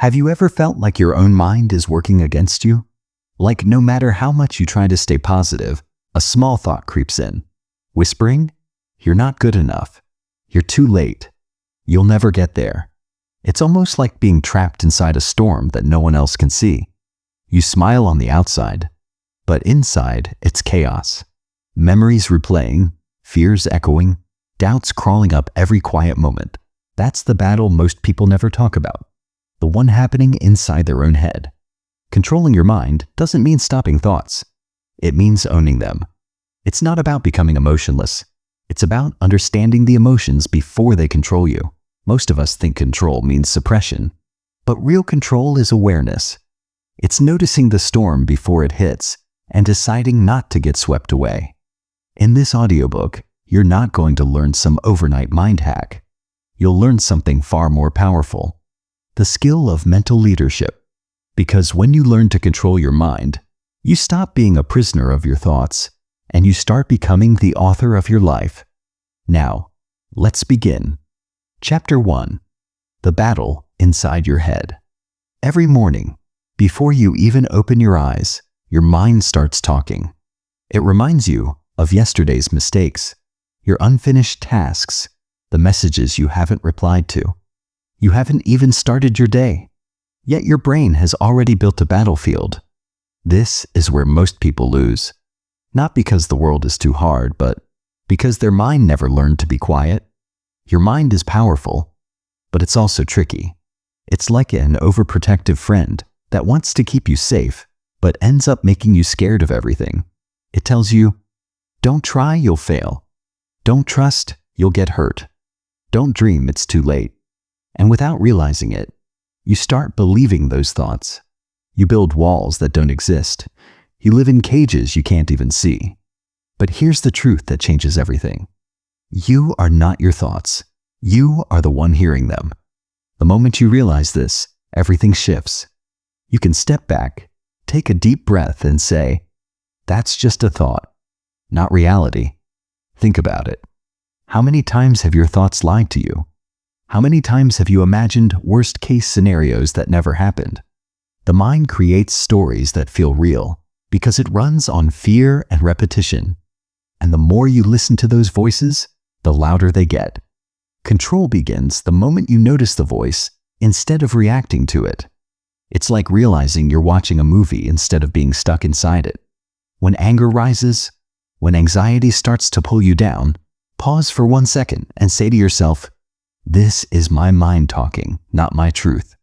Have you ever felt like your own mind is working against you? Like no matter how much you try to stay positive, a small thought creeps in, whispering, "You're not good enough. You're too late. You'll never get there." It's almost like being trapped inside a storm that no one else can see. You smile on the outside, but inside it's chaos. Memories replaying, fears echoing, doubts crawling up every quiet moment. That's the battle most people never talk about. The one happening inside their own head. Controlling your mind doesn't mean stopping thoughts. It means owning them. It's not about becoming emotionless. It's about understanding the emotions before they control you. Most of us think control means suppression, but real control is awareness. It's noticing the storm before it hits and deciding not to get swept away. In this audiobook, you're not going to learn some overnight mind hack. You'll learn something far more powerful. The skill of mental leadership. Because when you learn to control your mind, you stop being a prisoner of your thoughts and you start becoming the author of your life. Now, let's begin. Chapter 1. The Battle Inside Your Head. Every morning, before you even open your eyes, your mind starts talking. It reminds you of yesterday's mistakes, your unfinished tasks, the messages you haven't replied to. You haven't even started your day, yet your brain has already built a battlefield. This is where most people lose. Not because the world is too hard, but because their mind never learned to be quiet. Your mind is powerful, but it's also tricky. It's like an overprotective friend that wants to keep you safe, but ends up making you scared of everything. It tells you, don't try, you'll fail. Don't trust, you'll get hurt. Don't dream, it's too late. And without realizing it, you start believing those thoughts. You build walls that don't exist. You live in cages you can't even see. But here's the truth that changes everything. You are not your thoughts. You are the one hearing them. The moment you realize this, everything shifts. You can step back, take a deep breath and say, that's just a thought, not reality. Think about it. How many times have your thoughts lied to you? How many times have you imagined worst-case scenarios that never happened? The mind creates stories that feel real because it runs on fear and repetition. And the more you listen to those voices, the louder they get. Control begins the moment you notice the voice instead of reacting to it. It's like realizing you're watching a movie instead of being stuck inside it. When anger rises, when anxiety starts to pull you down, pause for 1 second and say to yourself, this is my mind talking, not my truth.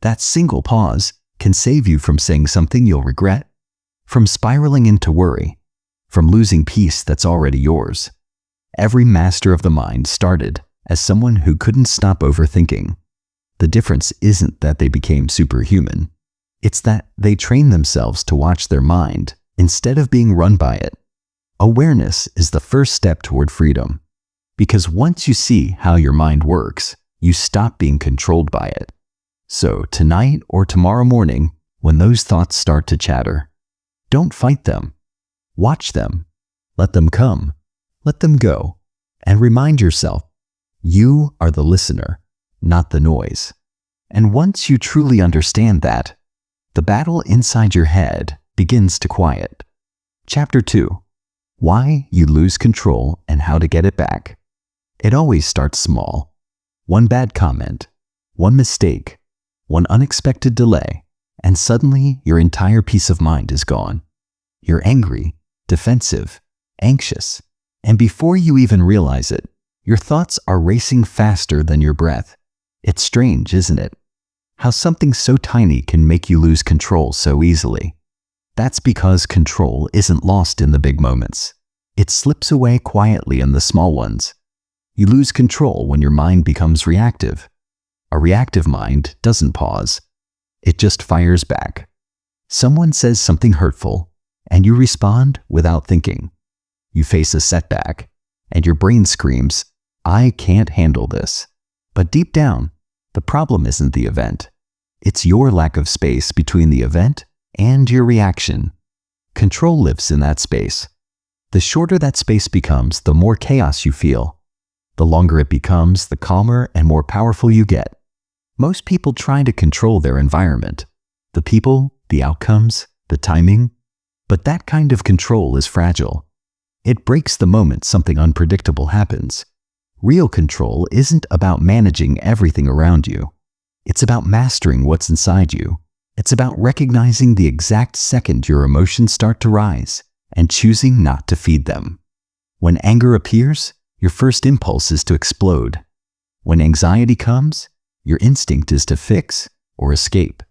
That single pause can save you from saying something you'll regret, from spiraling into worry, from losing peace that's already yours. Every master of the mind started as someone who couldn't stop overthinking. The difference isn't that they became superhuman. It's that they trained themselves to watch their mind instead of being run by it. Awareness is the first step toward freedom. Because once you see how your mind works, you stop being controlled by it. So tonight or tomorrow morning, when those thoughts start to chatter, don't fight them. Watch them. Let them come. Let them go. And remind yourself, you are the listener, not the noise. And once you truly understand that, the battle inside your head begins to quiet. Chapter 2. Why you lose control and how to get it back. It always starts small. One bad comment, one mistake, one unexpected delay, and suddenly your entire peace of mind is gone. You're angry, defensive, anxious, and before you even realize it, your thoughts are racing faster than your breath. It's strange, isn't it? How something so tiny can make you lose control so easily. That's because control isn't lost in the big moments. It slips away quietly in the small ones. You lose control when your mind becomes reactive. A reactive mind doesn't pause. It just fires back. Someone says something hurtful, and you respond without thinking. You face a setback, and your brain screams, I can't handle this. But deep down, the problem isn't the event. It's your lack of space between the event and your reaction. Control lives in that space. The shorter that space becomes, the more chaos you feel. The longer it becomes, the calmer and more powerful you get. Most people try to control their environment, the people, the outcomes, the timing, but that kind of control is fragile. It breaks the moment something unpredictable happens. Real control isn't about managing everything around you. It's about mastering what's inside you. It's about recognizing the exact second your emotions start to rise and choosing not to feed them. When anger appears, your first impulse is to explode. When anxiety comes, your instinct is to fix or escape.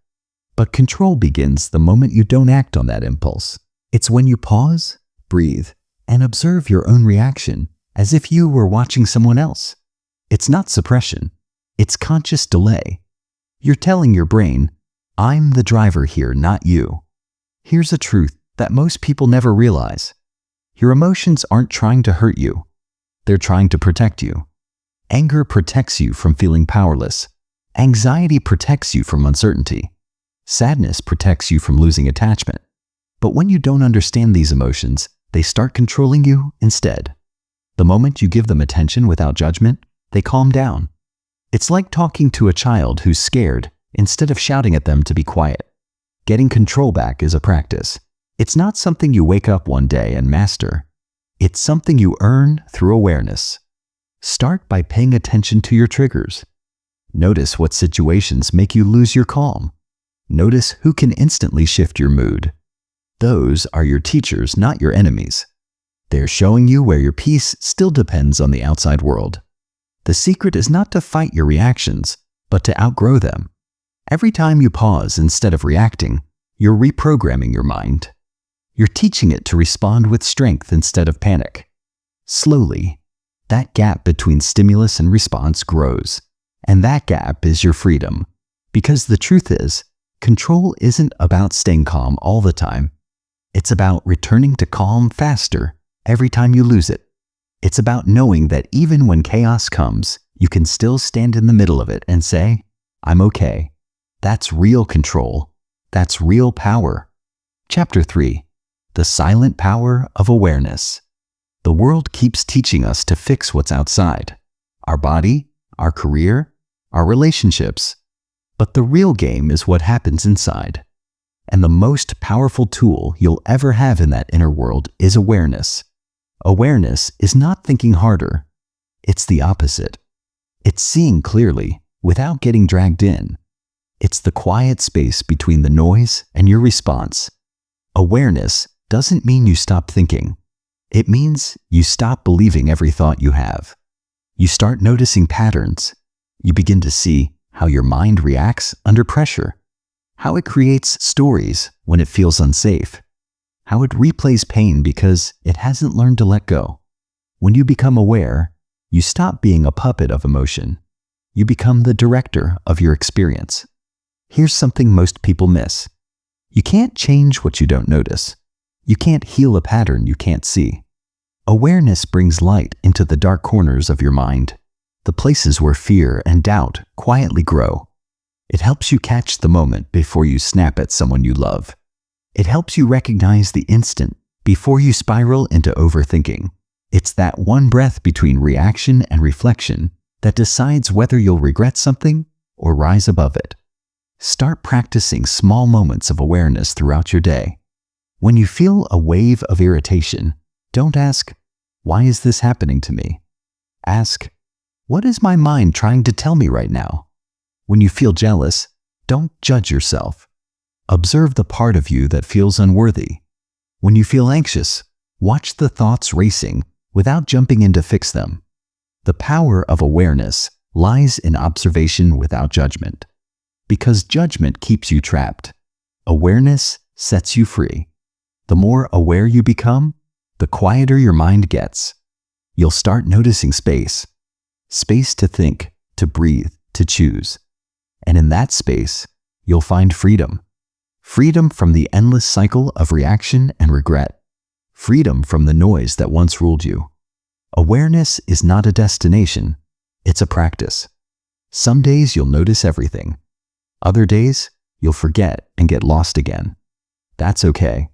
But control begins the moment you don't act on that impulse. It's when you pause, breathe, and observe your own reaction as if you were watching someone else. It's not suppression. It's conscious delay. You're telling your brain, I'm the driver here, not you. Here's a truth that most people never realize. Your emotions aren't trying to hurt you. They're trying to protect you. Anger protects you from feeling powerless. Anxiety protects you from uncertainty. Sadness protects you from losing attachment. But when you don't understand these emotions, they start controlling you instead. The moment you give them attention without judgment, they calm down. It's like talking to a child who's scared instead of shouting at them to be quiet. Getting control back is a practice. It's not something you wake up one day and master. It's something you earn through awareness. Start by paying attention to your triggers. Notice what situations make you lose your calm. Notice who can instantly shift your mood. Those are your teachers, not your enemies. They're showing you where your peace still depends on the outside world. The secret is not to fight your reactions, but to outgrow them. Every time you pause instead of reacting, you're reprogramming your mind. You're teaching it to respond with strength instead of panic. Slowly, that gap between stimulus and response grows, and that gap is your freedom. Because the truth is, control isn't about staying calm all the time. It's about returning to calm faster every time you lose it. It's about knowing that even when chaos comes, you can still stand in the middle of it and say, I'm okay. That's real control. That's real power. Chapter 3. The Silent Power of Awareness. The world keeps teaching us to fix what's outside. Our body, our career, our relationships. But the real game is what happens inside. And the most powerful tool you'll ever have in that inner world is awareness. Awareness is not thinking harder. It's the opposite. It's seeing clearly without getting dragged in. It's the quiet space between the noise and your response. Awareness doesn't mean you stop thinking. It means you stop believing every thought you have. You start noticing patterns. You begin to see how your mind reacts under pressure, how it creates stories when it feels unsafe, how it replays pain because it hasn't learned to let go. When you become aware, you stop being a puppet of emotion. You become the director of your experience. Here's something most people miss. You can't change what you don't notice. You can't heal a pattern you can't see. Awareness brings light into the dark corners of your mind, the places where fear and doubt quietly grow. It helps you catch the moment before you snap at someone you love. It helps you recognize the instant before you spiral into overthinking. It's that one breath between reaction and reflection that decides whether you'll regret something or rise above it. Start practicing small moments of awareness throughout your day. When you feel a wave of irritation, don't ask, why is this happening to me? Ask, what is my mind trying to tell me right now? When you feel jealous, don't judge yourself. Observe the part of you that feels unworthy. When you feel anxious, watch the thoughts racing without jumping in to fix them. The power of awareness lies in observation without judgment. Because judgment keeps you trapped. Awareness sets you free. The more aware you become, the quieter your mind gets. You'll start noticing space. Space to think, to breathe, to choose. And in that space, you'll find freedom. Freedom from the endless cycle of reaction and regret. Freedom from the noise that once ruled you. Awareness is not a destination, it's a practice. Some days you'll notice everything. Other days, you'll forget and get lost again. That's okay.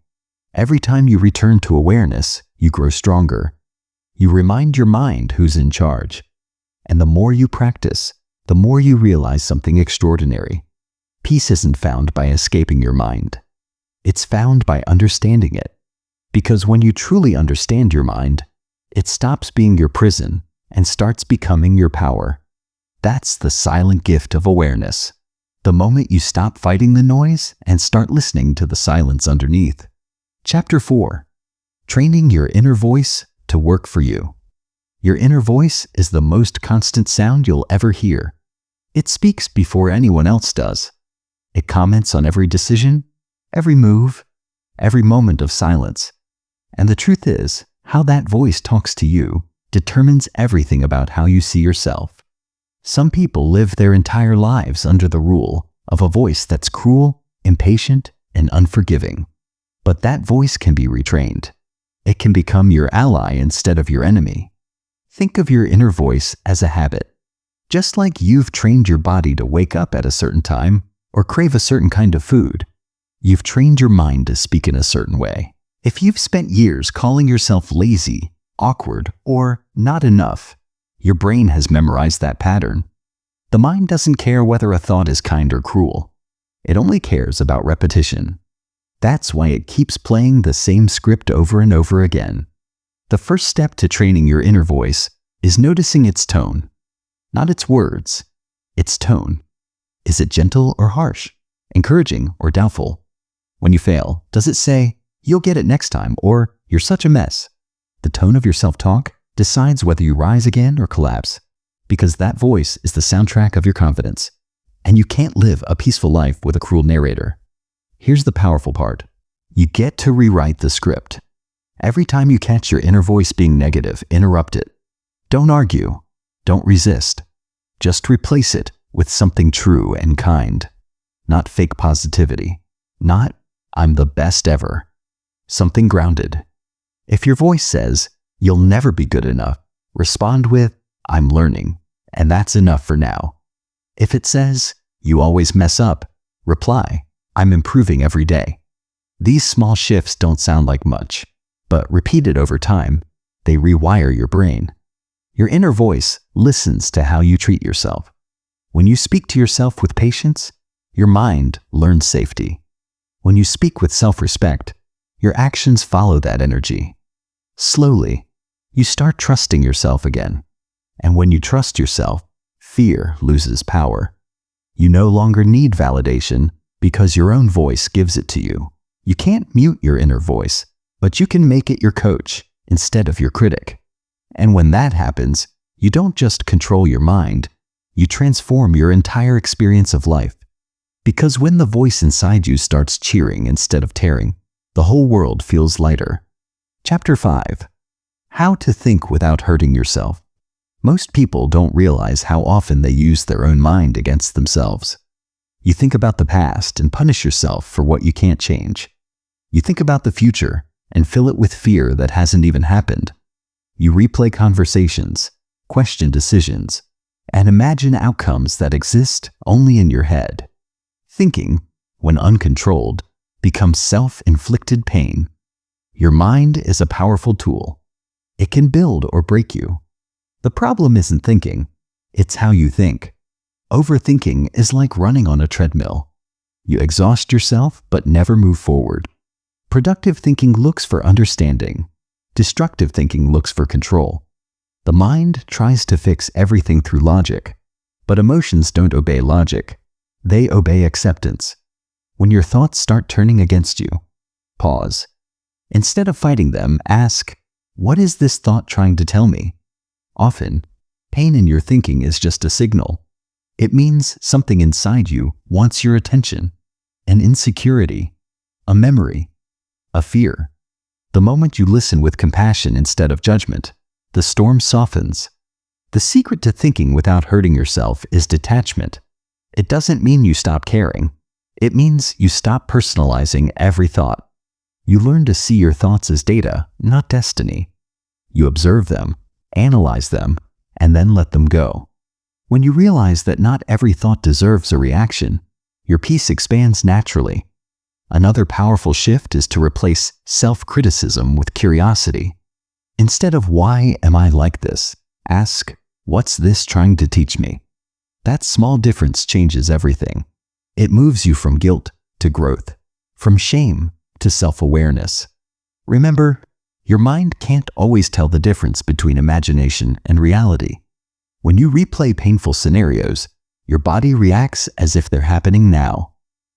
Every time you return to awareness, you grow stronger. You remind your mind who's in charge. And the more you practice, the more you realize something extraordinary. Peace isn't found by escaping your mind. It's found by understanding it. Because when you truly understand your mind, it stops being your prison and starts becoming your power. That's the silent gift of awareness. The moment you stop fighting the noise and start listening to the silence underneath. Chapter 4. Training your inner voice to work for you. Your inner voice is the most constant sound you'll ever hear. It speaks before anyone else does. It comments on every decision, every move, every moment of silence. And the truth is, how that voice talks to you determines everything about how you see yourself. Some people live their entire lives under the rule of a voice that's cruel, impatient, and unforgiving. But that voice can be retrained. It can become your ally instead of your enemy. Think of your inner voice as a habit. Just like you've trained your body to wake up at a certain time or crave a certain kind of food, you've trained your mind to speak in a certain way. If you've spent years calling yourself lazy, awkward, or not enough, your brain has memorized that pattern. The mind doesn't care whether a thought is kind or cruel. It only cares about repetition. That's why it keeps playing the same script over and over again. The first step to training your inner voice is noticing its tone. Not its words, its tone. Is it gentle or harsh? Encouraging or doubtful? When you fail, does it say, "You'll get it next time," or "You're such a mess"? The tone of your self-talk decides whether you rise again or collapse, because that voice is the soundtrack of your confidence. And you can't live a peaceful life with a cruel narrator. Here's the powerful part. You get to rewrite the script. Every time you catch your inner voice being negative, interrupt it. Don't argue. Don't resist. Just replace it with something true and kind. Not fake positivity. Not, "I'm the best ever." Something grounded. If your voice says, "You'll never be good enough," respond with, "I'm learning, and that's enough for now." If it says, "You always mess up," reply, "I'm improving every day." These small shifts don't sound like much, but repeated over time, they rewire your brain. Your inner voice listens to how you treat yourself. When you speak to yourself with patience, your mind learns safety. When you speak with self-respect, your actions follow that energy. Slowly, you start trusting yourself again. And when you trust yourself, fear loses power. You no longer need validation because your own voice gives it to you. You can't mute your inner voice, but you can make it your coach instead of your critic. And when that happens, you don't just control your mind, you transform your entire experience of life. Because when the voice inside you starts cheering instead of tearing, the whole world feels lighter. Chapter 5. How to think without hurting yourself. Most people don't realize how often they use their own mind against themselves. You think about the past and punish yourself for what you can't change. You think about the future and fill it with fear that hasn't even happened. You replay conversations, question decisions, and imagine outcomes that exist only in your head. Thinking, when uncontrolled, becomes self-inflicted pain. Your mind is a powerful tool. It can build or break you. The problem isn't thinking, it's how you think. Overthinking is like running on a treadmill. You exhaust yourself but never move forward. Productive thinking looks for understanding. Destructive thinking looks for control. The mind tries to fix everything through logic, but emotions don't obey logic. They obey acceptance. When your thoughts start turning against you, pause. Instead of fighting them, ask, "What is this thought trying to tell me?" Often, pain in your thinking is just a signal. It means something inside you wants your attention, an insecurity, a memory, a fear. The moment you listen with compassion instead of judgment, the storm softens. The secret to thinking without hurting yourself is detachment. It doesn't mean you stop caring. It means you stop personalizing every thought. You learn to see your thoughts as data, not destiny. You observe them, analyze them, and then let them go. When you realize that not every thought deserves a reaction, your peace expands naturally. Another powerful shift is to replace self-criticism with curiosity. Instead of "Why am I like this?" ask, "What's this trying to teach me?" That small difference changes everything. It moves you from guilt to growth, from shame to self-awareness. Remember, your mind can't always tell the difference between imagination and reality. When you replay painful scenarios, your body reacts as if they're happening now.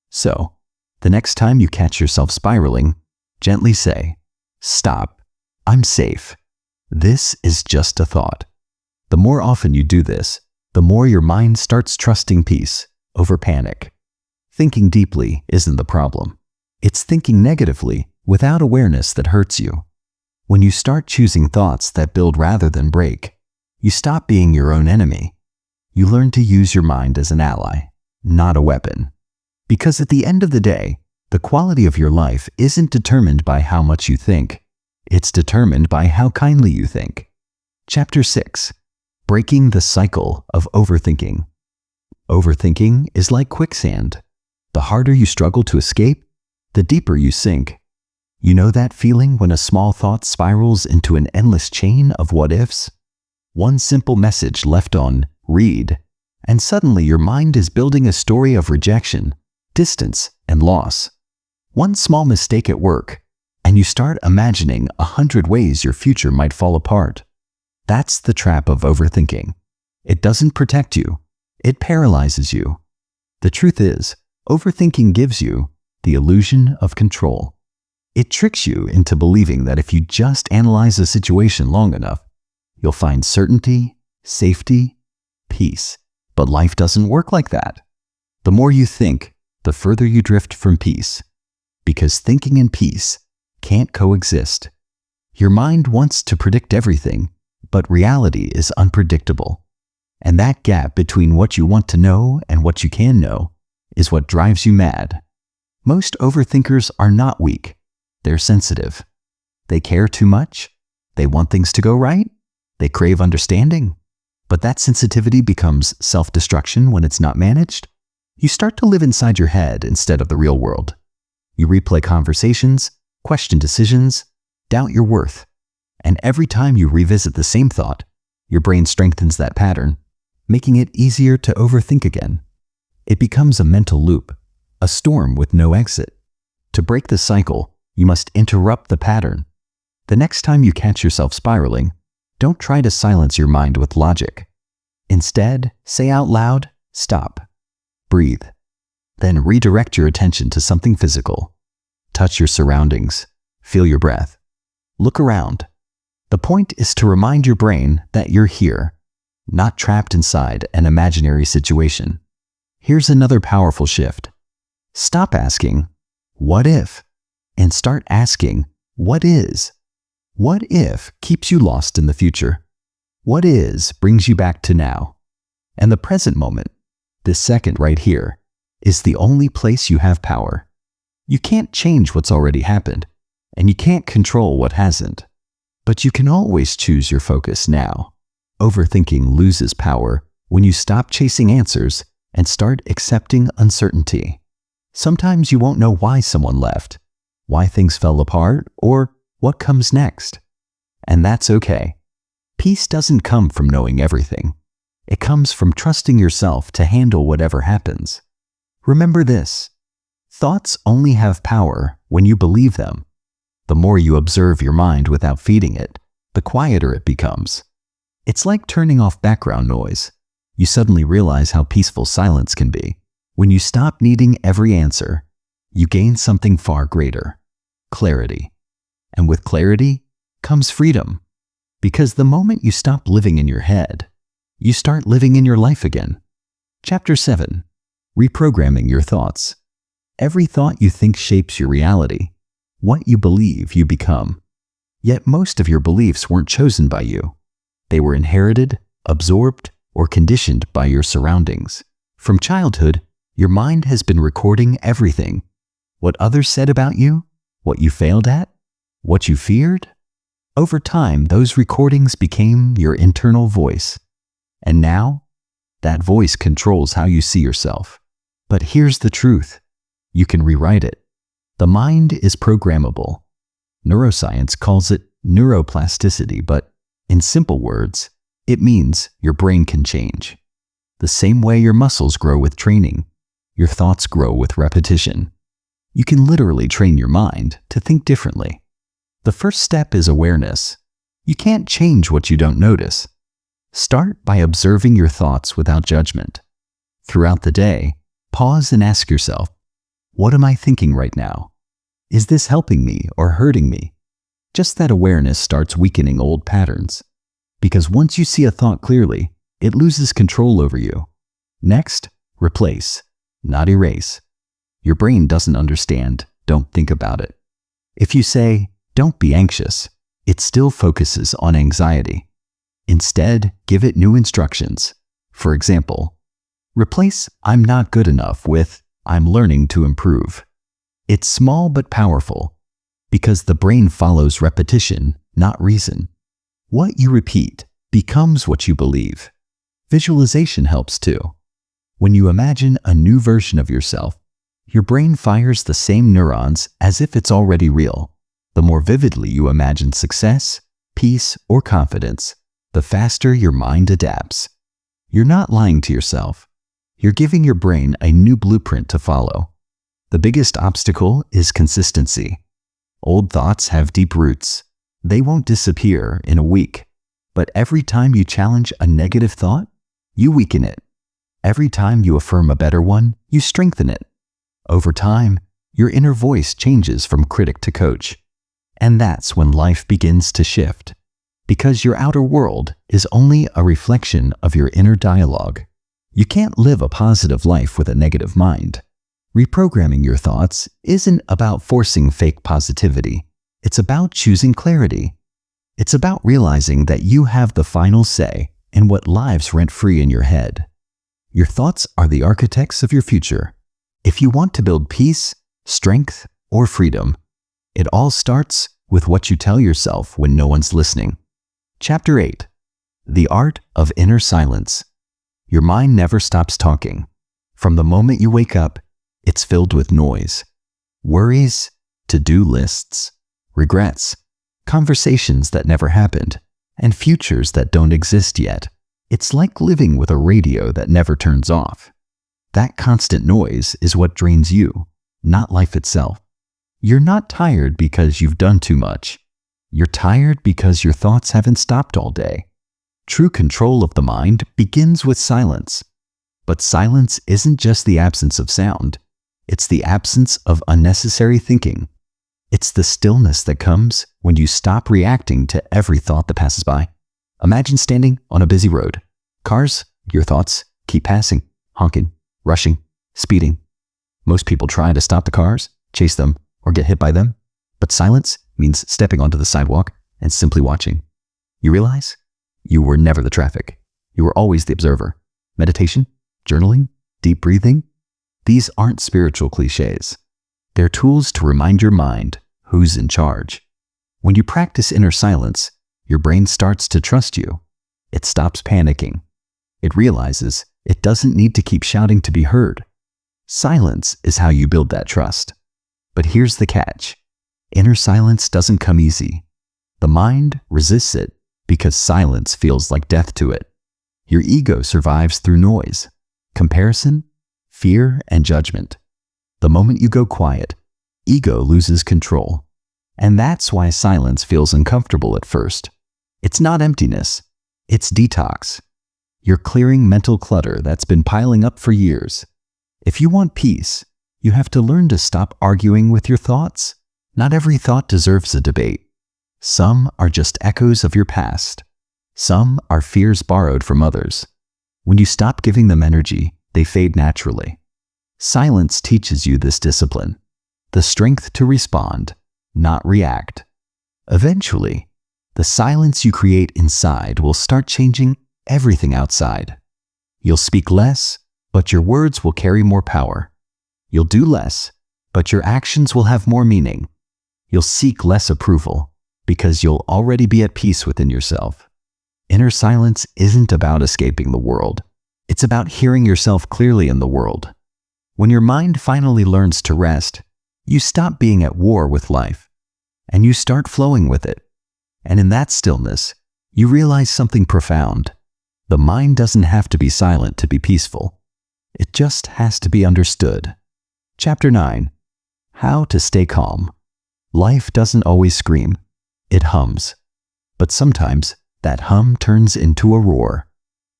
So, the next time you catch yourself spiraling, gently say, "Stop. I'm safe. This is just a thought." The more often you do this, the more your mind starts trusting peace over panic. Thinking deeply isn't the problem. It's thinking negatively without awareness that hurts you. When you start choosing thoughts that build rather than break, you stop being your own enemy. You learn to use your mind as an ally, not a weapon. Because at the end of the day, the quality of your life isn't determined by how much you think. It's determined by how kindly you think. Chapter 6. Breaking the Cycle of Overthinking. Overthinking is like quicksand. The harder you struggle to escape, the deeper you sink. You know that feeling when a small thought spirals into an endless chain of what-ifs? One simple message left on read, and suddenly your mind is building a story of rejection, distance, and loss. One small mistake at work, and you start imagining 100 ways your future might fall apart. That's the trap of overthinking. It doesn't protect you. It paralyzes you. The truth is, overthinking gives you the illusion of control. It tricks you into believing that if you just analyze a situation long enough, you'll find certainty, safety, peace. But life doesn't work like that. The more you think, the further you drift from peace. Because thinking and peace can't coexist. Your mind wants to predict everything, but reality is unpredictable. And that gap between what you want to know and what you can know is what drives you mad. Most overthinkers are not weak. They're sensitive. They care too much. They want things to go right. They crave understanding. But that sensitivity becomes self-destruction when it's not managed. You start to live inside your head instead of the real world. You replay conversations, question decisions, doubt your worth. And every time you revisit the same thought, your brain strengthens that pattern, making it easier to overthink again. It becomes a mental loop, a storm with no exit. To break the cycle, you must interrupt the pattern. The next time you catch yourself spiraling, don't try to silence your mind with logic. Instead, say out loud, "Stop." Breathe. Then redirect your attention to something physical. Touch your surroundings. Feel your breath. Look around. The point is to remind your brain that you're here, not trapped inside an imaginary situation. Here's another powerful shift. Stop asking, "What if?" and start asking, "What is?" What if keeps you lost in the future? What is brings you back to now. And the present moment, this second right here, is the only place you have power. You can't change what's already happened, and you can't control what hasn't. But you can always choose your focus now. Overthinking loses power when you stop chasing answers and start accepting uncertainty. Sometimes you won't know why someone left, why things fell apart, or what comes next. And that's okay. Peace doesn't come from knowing everything. It comes from trusting yourself to handle whatever happens. Remember this: thoughts only have power when you believe them. The more you observe your mind without feeding it, the quieter it becomes. It's like turning off background noise. You suddenly realize how peaceful silence can be. When you stop needing every answer, you gain something far greater: clarity. And with clarity comes freedom. Because the moment you stop living in your head, you start living in your life again. Chapter 7. Reprogramming your thoughts. Every thought you think shapes your reality. What you believe, you become. Yet most of your beliefs weren't chosen by you. They were inherited, absorbed, or conditioned by your surroundings. From childhood, your mind has been recording everything. What others said about you, what you failed at, what you feared. Over time, those recordings became your internal voice. And now, that voice controls how you see yourself. But here's the truth: you can rewrite it. The mind is programmable. Neuroscience calls it neuroplasticity, but in simple words, it means your brain can change. The same way your muscles grow with training, your thoughts grow with repetition. You can literally train your mind to think differently. The first step is awareness. You can't change what you don't notice. Start by observing your thoughts without judgment. Throughout the day, pause and ask yourself, what am I thinking right now? Is this helping me or hurting me? Just that awareness starts weakening old patterns. Because once you see a thought clearly, it loses control over you. Next, replace, not erase. Your brain doesn't understand, don't think about it. If you say, don't be anxious, it still focuses on anxiety. Instead, give it new instructions. For example, replace I'm not good enough with I'm learning to improve. It's small but powerful, because the brain follows repetition, not reason. What you repeat becomes what you believe. Visualization helps too. When you imagine a new version of yourself, your brain fires the same neurons as if it's already real. The more vividly you imagine success, peace, or confidence, the faster your mind adapts. You're not lying to yourself. You're giving your brain a new blueprint to follow. The biggest obstacle is consistency. Old thoughts have deep roots. They won't disappear in a week. But every time you challenge a negative thought, you weaken it. Every time you affirm a better one, you strengthen it. Over time, your inner voice changes from critic to coach. And that's when life begins to shift. Because your outer world is only a reflection of your inner dialogue. You can't live a positive life with a negative mind. Reprogramming your thoughts isn't about forcing fake positivity. It's about choosing clarity. It's about realizing that you have the final say in what lives rent-free in your head. Your thoughts are the architects of your future. If you want to build peace, strength, or freedom, it all starts with what you tell yourself when no one's listening. Chapter 8. The Art of Inner Silence. Your mind never stops talking. From the moment you wake up, it's filled with noise. Worries, to-do lists, regrets, conversations that never happened, and futures that don't exist yet. It's like living with a radio that never turns off. That constant noise is what drains you, not life itself. You're not tired because you've done too much. You're tired because your thoughts haven't stopped all day. True control of the mind begins with silence. But silence isn't just the absence of sound. It's the absence of unnecessary thinking. It's the stillness that comes when you stop reacting to every thought that passes by. Imagine standing on a busy road. Cars, your thoughts, keep passing, honking, rushing, speeding. Most people try to stop the cars, chase them, or get hit by them. But silence means stepping onto the sidewalk and simply watching. You realize you were never the traffic. You were always the observer. Meditation, journaling, deep breathing, these aren't spiritual cliches. They're tools to remind your mind who's in charge. When you practice inner silence, your brain starts to trust you. It stops panicking. It realizes it doesn't need to keep shouting to be heard. Silence is how you build that trust. But here's the catch. Inner silence doesn't come easy. The mind resists it because silence feels like death to it. Your ego survives through noise, comparison, fear, and judgment. The moment you go quiet, ego loses control. And that's why silence feels uncomfortable at first. It's not emptiness, it's detox. You're clearing mental clutter that's been piling up for years. If you want peace, you have to learn to stop arguing with your thoughts. Not every thought deserves a debate. Some are just echoes of your past. Some are fears borrowed from others. When you stop giving them energy, they fade naturally. Silence teaches you this discipline, the strength to respond, not react. Eventually, the silence you create inside will start changing everything outside. You'll speak less, but your words will carry more power. You'll do less, but your actions will have more meaning. You'll seek less approval because you'll already be at peace within yourself. Inner silence isn't about escaping the world. It's about hearing yourself clearly in the world. When your mind finally learns to rest, you stop being at war with life, and you start flowing with it. And in that stillness, you realize something profound. The mind doesn't have to be silent to be peaceful. It just has to be understood. Chapter 9. How to stay calm. Life doesn't always scream. It hums. But sometimes that hum turns into a roar.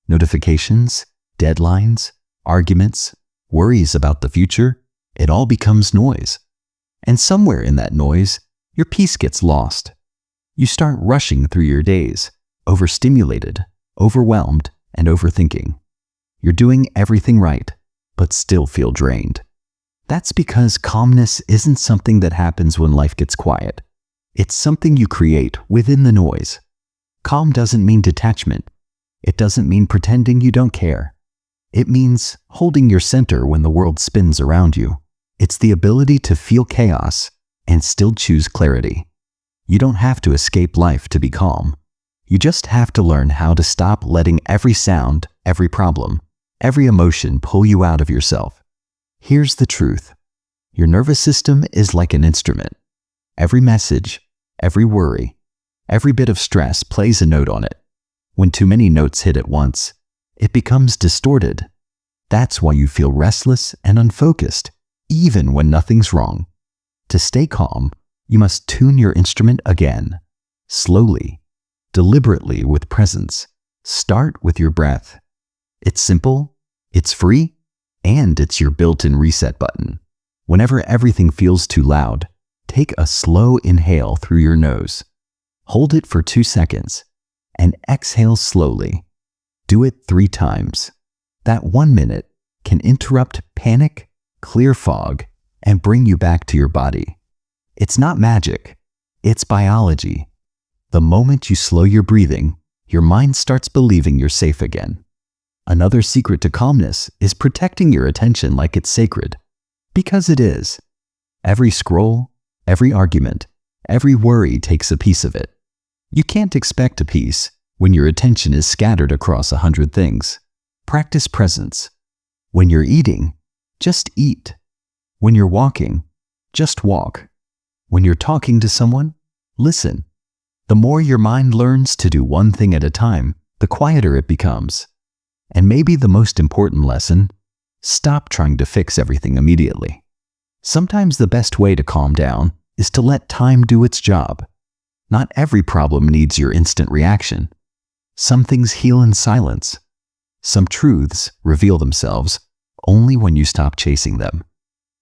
Notifications, deadlines, arguments, worries about the future, it all becomes noise. And somewhere in that noise, your peace gets lost. You start rushing through your days, overstimulated, overwhelmed, and overthinking. You're doing everything right, but still feel drained. That's because calmness isn't something that happens when life gets quiet. It's something you create within the noise. Calm doesn't mean detachment. It doesn't mean pretending you don't care. It means holding your center when the world spins around you. It's the ability to feel chaos and still choose clarity. You don't have to escape life to be calm. You just have to learn how to stop letting every sound, every problem, every emotion pull you out of yourself. Here's the truth. Your nervous system is like an instrument. Every message, every worry, every bit of stress plays a note on it. When too many notes hit at once, it becomes distorted. That's why you feel restless and unfocused, even when nothing's wrong. To stay calm, you must tune your instrument again, slowly, deliberately with presence. Start with your breath. It's simple, it's free, and it's your built-in reset button. Whenever everything feels too loud, take a slow inhale through your nose. Hold it for 2 seconds, and exhale slowly. Do it 3 times. That 1 minute can interrupt panic, clear fog, and bring you back to your body. It's not magic, it's biology. The moment you slow your breathing, your mind starts believing you're safe again. Another secret to calmness is protecting your attention like it's sacred. Because it is. Every scroll, every argument, every worry takes a piece of it. You can't expect a peace when your attention is scattered across 100 things. Practice presence. When you're eating, just eat. When you're walking, just walk. When you're talking to someone, listen. The more your mind learns to do one thing at a time, the quieter it becomes. And maybe the most important lesson, stop trying to fix everything immediately. Sometimes the best way to calm down is to let time do its job. Not every problem needs your instant reaction. Some things heal in silence. Some truths reveal themselves only when you stop chasing them.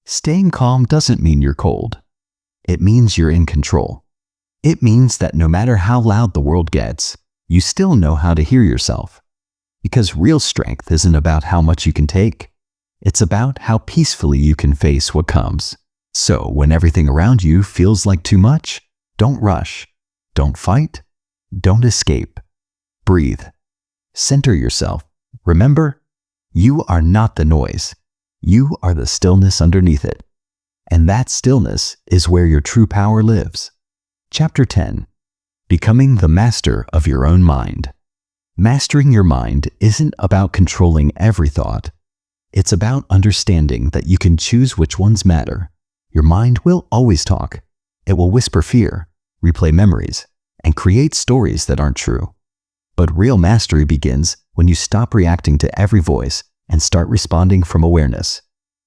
Staying calm doesn't mean you're cold. It means you're in control. It means that no matter how loud the world gets, you still know how to hear yourself. Because real strength isn't about how much you can take. It's about how peacefully you can face what comes. So when everything around you feels like too much, don't rush. Don't fight. Don't escape. Breathe. Center yourself. Remember, you are not the noise. You are the stillness underneath it. And that stillness is where your true power lives. Chapter 10. Becoming the master of your own mind. Mastering your mind isn't about controlling every thought. It's about understanding that you can choose which ones matter. Your mind will always talk. It will whisper fear, replay memories, and create stories that aren't true. But real mastery begins when you stop reacting to every voice and start responding from awareness.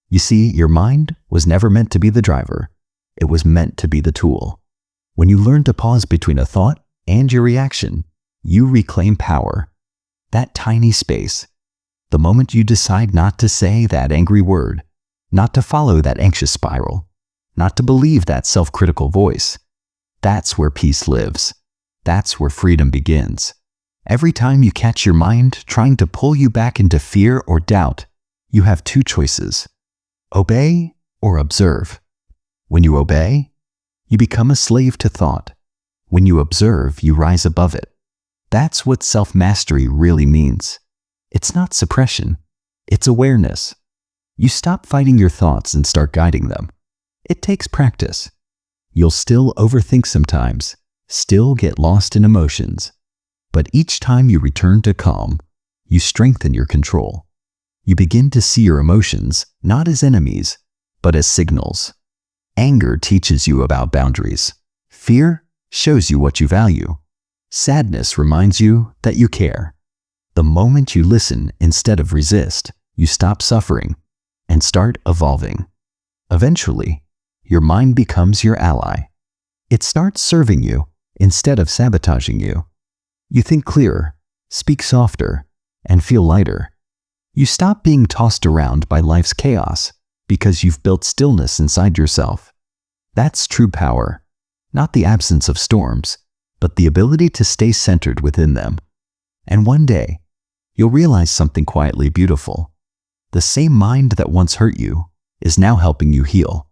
You see, your mind was never meant to be the driver. It was meant to be the tool. When you learn to pause between a thought and your reaction, you reclaim power. That tiny space. The moment you decide not to say that angry word, not to follow that anxious spiral, not to believe that self-critical voice, that's where peace lives. That's where freedom begins. Every time you catch your mind trying to pull you back into fear or doubt, you have 2 choices: obey or observe. When you obey, you become a slave to thought. When you observe, you rise above it. That's what self-mastery really means. It's not suppression. It's awareness. You stop fighting your thoughts and start guiding them. It takes practice. You'll still overthink sometimes, still get lost in emotions. But each time you return to calm, you strengthen your control. You begin to see your emotions not as enemies, but as signals. Anger teaches you about boundaries. Fear shows you what you value. Sadness reminds you that you care. The moment you listen instead of resist, you stop suffering and start evolving. Eventually, your mind becomes your ally. It starts serving you instead of sabotaging you. You think clearer, speak softer, and feel lighter. You stop being tossed around by life's chaos because you've built stillness inside yourself. That's true power, not the absence of storms, but the ability to stay centered within them. And one day, you'll realize something quietly beautiful. The same mind that once hurt you is now helping you heal.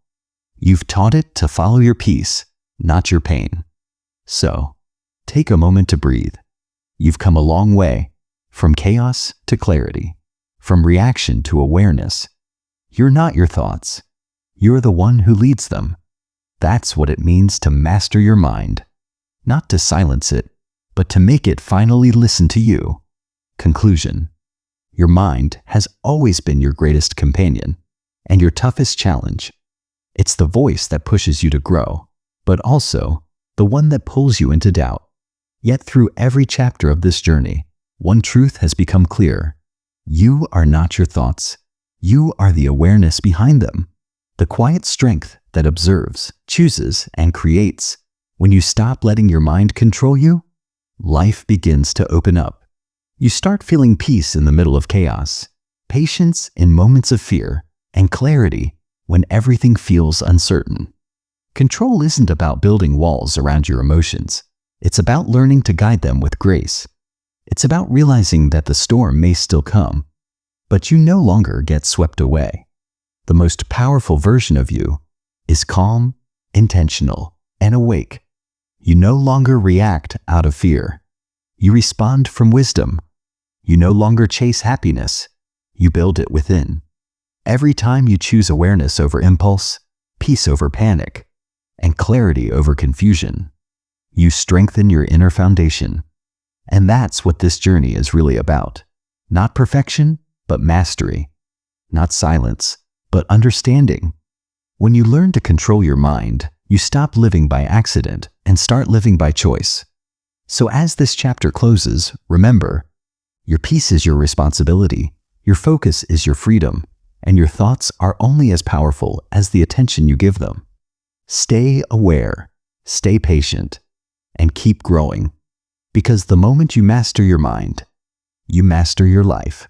You've taught it to follow your peace, not your pain. So, take a moment to breathe. You've come a long way, from chaos to clarity, from reaction to awareness. You're not your thoughts. You're the one who leads them. That's what it means to master your mind. Not to silence it, but to make it finally listen to you. Conclusion: your mind has always been your greatest companion and your toughest challenge. It's the voice that pushes you to grow, but also the one that pulls you into doubt. Yet through every chapter of this journey, one truth has become clear. You are not your thoughts. You are the awareness behind them, the quiet strength that observes, chooses, and creates. When you stop letting your mind control you, life begins to open up. You start feeling peace in the middle of chaos, patience in moments of fear, and clarity when everything feels uncertain. Control isn't about building walls around your emotions. It's about learning to guide them with grace. It's about realizing that the storm may still come, but you no longer get swept away. The most powerful version of you is calm, intentional, and awake. You no longer react out of fear. You respond from wisdom. You no longer chase happiness. You build it within. Every time you choose awareness over impulse, peace over panic, and clarity over confusion, you strengthen your inner foundation. And that's what this journey is really about. Not perfection, but mastery. Not silence, but understanding. When you learn to control your mind, you stop living by accident and start living by choice. So as this chapter closes, remember, your peace is your responsibility, your focus is your freedom, and your thoughts are only as powerful as the attention you give them. Stay aware, stay patient, and keep growing. Because the moment you master your mind, you master your life.